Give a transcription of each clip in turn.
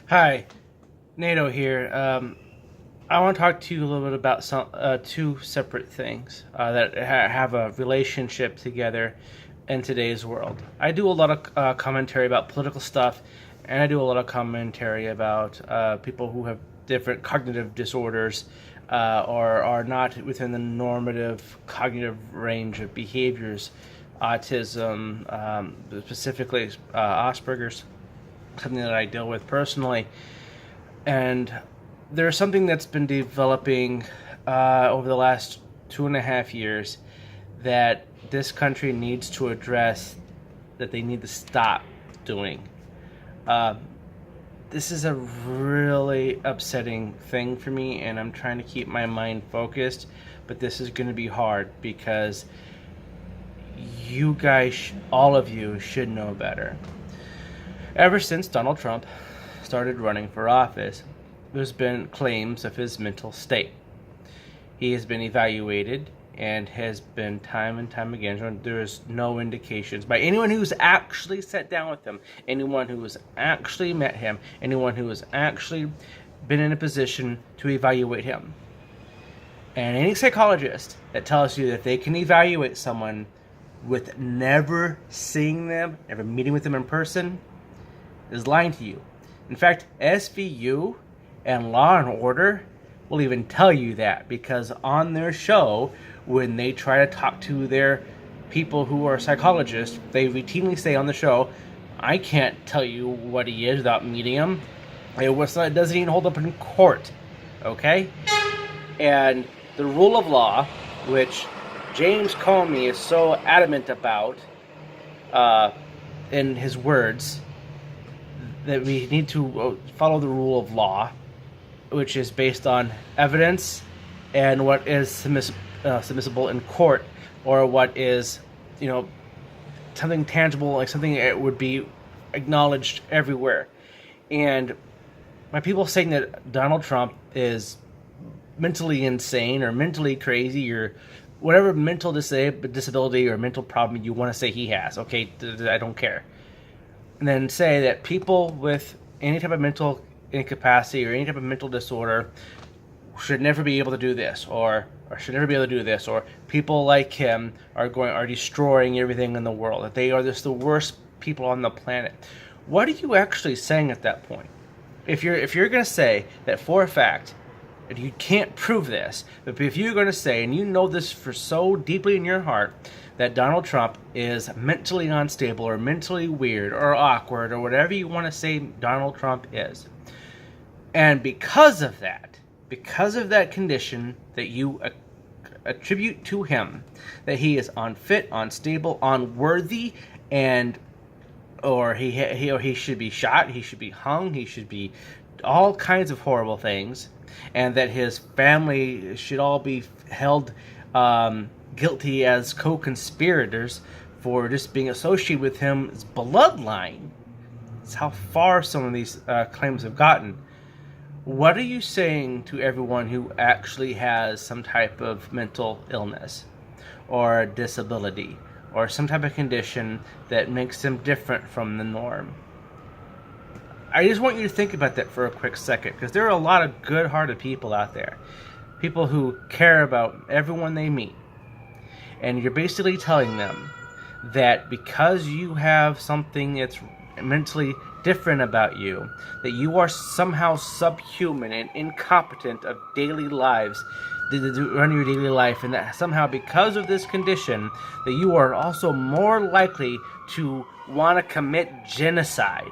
Hi, NATO here. I want to talk to you a little bit about two separate things that have a relationship together in today's world. I do a lot of commentary about political stuff, and I do a lot of commentary about people who have different cognitive disorders or are not within the normative cognitive range of behaviors, autism, specifically Asperger's, something that I deal with personally. And there's something that's been developing over the last 2.5 years that this country needs to address, that they need to stop doing. Uh, this is a really upsetting thing for me, and I'm trying to keep my mind focused, but this is going to be hard because you guys, all of you, should know better. Ever since Donald Trump started running for office, there's been claims of his mental state. He has been evaluated and has been time and time again shown there is no indications by anyone who's actually sat down with him, anyone who has actually met him, anyone who has actually been in a position to evaluate him. And any psychologist that tells you that they can evaluate someone with never seeing them, never meeting with them in person, is lying to you. In fact, SVU and Law and Order will even tell you that, because on their show, when they try to talk to their people who are psychologists, they routinely say on the show, I can't tell you what he is without meeting him. It doesn't even hold up in court. Okay? And the rule of law, which James Comey is so adamant about in his words, that we need to follow the rule of law, which is based on evidence and what is submissible in court, or what is, something tangible, like something that would be acknowledged everywhere. And by people saying that Donald Trump is mentally insane or mentally crazy or whatever mental disability or mental problem you want to say he has, okay, I don't care. And then say that people with any type of mental incapacity or any type of mental disorder should never be able to do this, or should never be able to do this, or people like him are destroying everything in the world, that they are just the worst people on the planet. What are you actually saying at that point? If you're going to say that for a fact, and you can't prove this, but if you're going to say, and you know this for so deeply in your heart, that Donald Trump is mentally unstable or mentally weird or awkward or whatever you want to say Donald Trump is, and because of that condition that you attribute to him, that he is unfit, unstable, unworthy, and or he should be shot, he should be hung, he should be all kinds of horrible things, and that his family should all be held guilty as co-conspirators for just being associated with him's bloodline. It's how far some of these claims have gotten. What are you saying to everyone who actually has some type of mental illness or disability or some type of condition that makes them different from the norm? I just want you to think about that for a quick second, because there are a lot of good-hearted people out there, people who care about everyone they meet, and you're basically telling them that because you have something that's mentally different about you, that you are somehow subhuman and incompetent of daily lives, to run your daily life, and that somehow because of this condition that you are also more likely to want to commit genocide.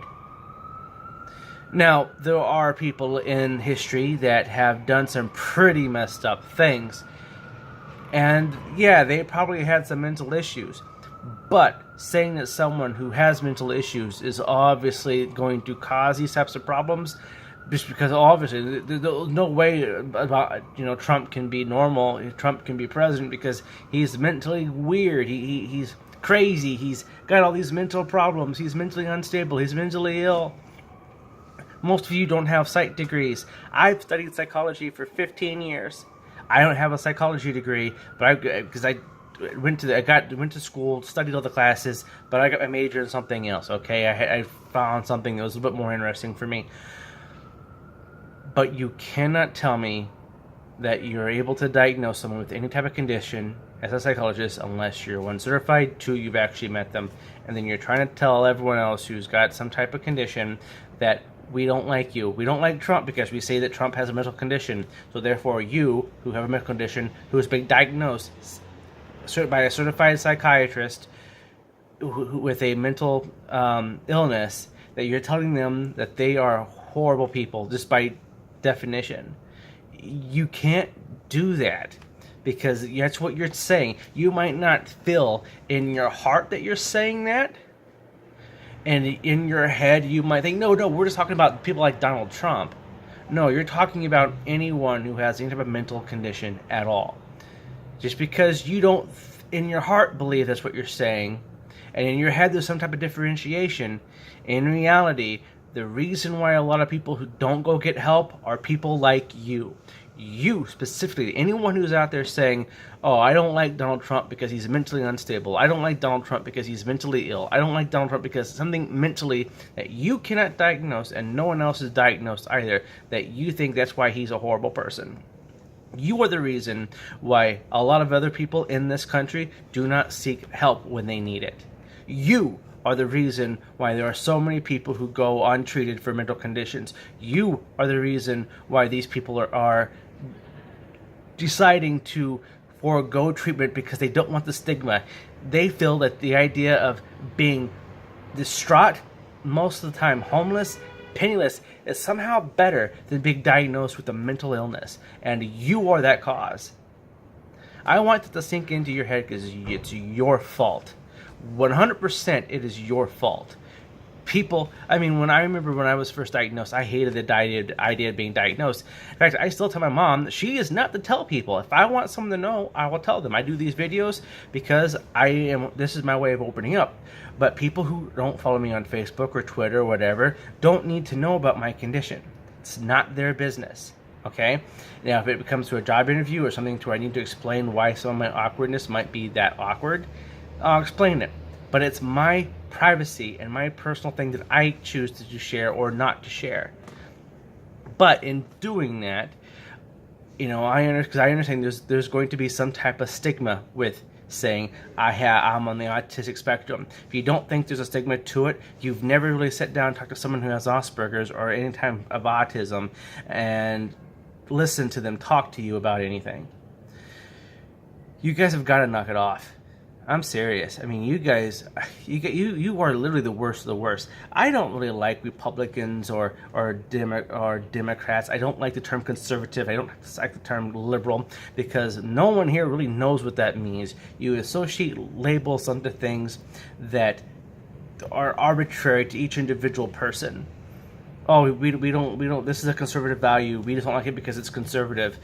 Now, there are people in history that have done some pretty messed up things, and yeah, they probably had some mental issues, but saying that someone who has mental issues is obviously going to cause these types of problems, just because obviously there's no way about, Trump can be normal, Trump can be president, because he's mentally weird, he's crazy, he's got all these mental problems, he's mentally unstable, he's mentally ill. Most of you don't have psych degrees. I've studied psychology for 15 years. I don't have a psychology degree, but I went to school, studied all the classes, but I got my major in something else. Okay, I found something that was a little bit more interesting for me. But you cannot tell me that you're able to diagnose someone with any type of condition as a psychologist unless you're one, certified, two, you've actually met them, and then you're trying to tell everyone else who's got some type of condition that we don't like you. We don't like Trump because we say that Trump has a mental condition. So therefore you, who have a mental condition, who has been diagnosed by a certified psychiatrist with a mental illness, that you're telling them that they are horrible people just by definition. You can't do that because that's what you're saying. You might not feel in your heart that you're saying that, and in your head you might think, no, we're just talking about people like Donald Trump. No, you're talking about anyone who has any type of mental condition at all. Just because you don't in your heart believe that's what you're saying, and in your head there's some type of differentiation, in reality the reason why a lot of people who don't go get help are people like you. You specifically, anyone who's out there saying, oh, I don't like Donald Trump because he's mentally unstable. I don't like Donald Trump because he's mentally ill. I don't like Donald Trump because something mentally that you cannot diagnose and no one else is diagnosed either, that you think that's why he's a horrible person. You are the reason why a lot of other people in this country do not seek help when they need it. You are the reason why there are so many people who go untreated for mental conditions. You are the reason why these people are deciding to forego treatment because they don't want the stigma. They feel that the idea of being distraught, most of the time homeless, penniless, is somehow better than being diagnosed with a mental illness. And you are that cause. I want that to sink into your head because it's your fault. 100% it is your fault. People, I mean, when I remember when I was first diagnosed, I hated the idea of being diagnosed. In fact, I still tell my mom that she is not to tell people. If I want someone to know, I will tell them. I do these videos because this is my way of opening up. But people who don't follow me on Facebook or Twitter or whatever don't need to know about my condition. It's not their business. Okay? Now, if it comes to a job interview or something to where I need to explain why some of my awkwardness might be that awkward, I'll explain it. But it's my privacy and my personal thing that I choose to share or not to share. But in doing that, you know, I understand there's going to be some type of stigma with saying I'm on the autistic spectrum. If you don't think there's a stigma to it, you've never really sat down and talked to someone who has Asperger's or any type of autism and listened to them talk to you about anything. You guys have got to knock it off. I'm serious. I mean, you guys, you are literally the worst of the worst. I don't really like Republicans or Democrats. I don't like the term conservative. I don't like the term liberal because no one here really knows what that means. You associate labels onto things that are arbitrary to each individual person. Oh, we don't. This is a conservative value. We just don't like it because it's conservative.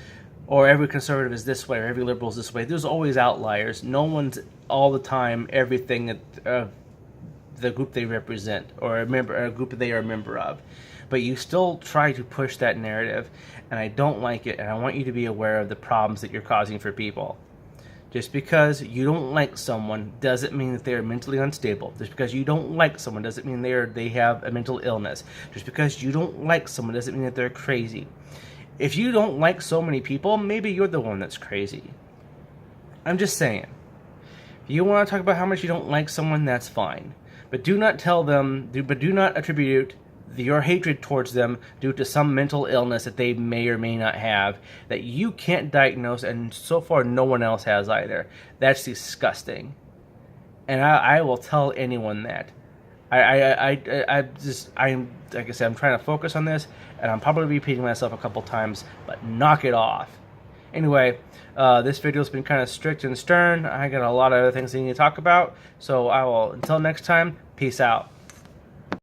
Or every conservative is this way, or every liberal is this way. There's always outliers. No one's all the time everything that the group they represent or a group that they are a member of. But you still try to push that narrative, and I don't like it, and I want you to be aware of the problems that you're causing for people. Just because you don't like someone doesn't mean that they are mentally unstable. Just because you don't like someone doesn't mean they have a mental illness. Just because you don't like someone doesn't mean that they're crazy. If you don't like so many people, maybe you're the one that's crazy. I'm just saying. If you want to talk about how much you don't like someone, that's fine. But do not attribute your hatred towards them due to some mental illness that they may or may not have that you can't diagnose, and so far no one else has either. That's disgusting. And I will tell anyone that. I'm like I said, I'm trying to focus on this, and I'm probably repeating myself a couple times, but knock it off. Anyway, this video's been kind of strict and stern. I got a lot of other things I need to talk about, so until next time, peace out.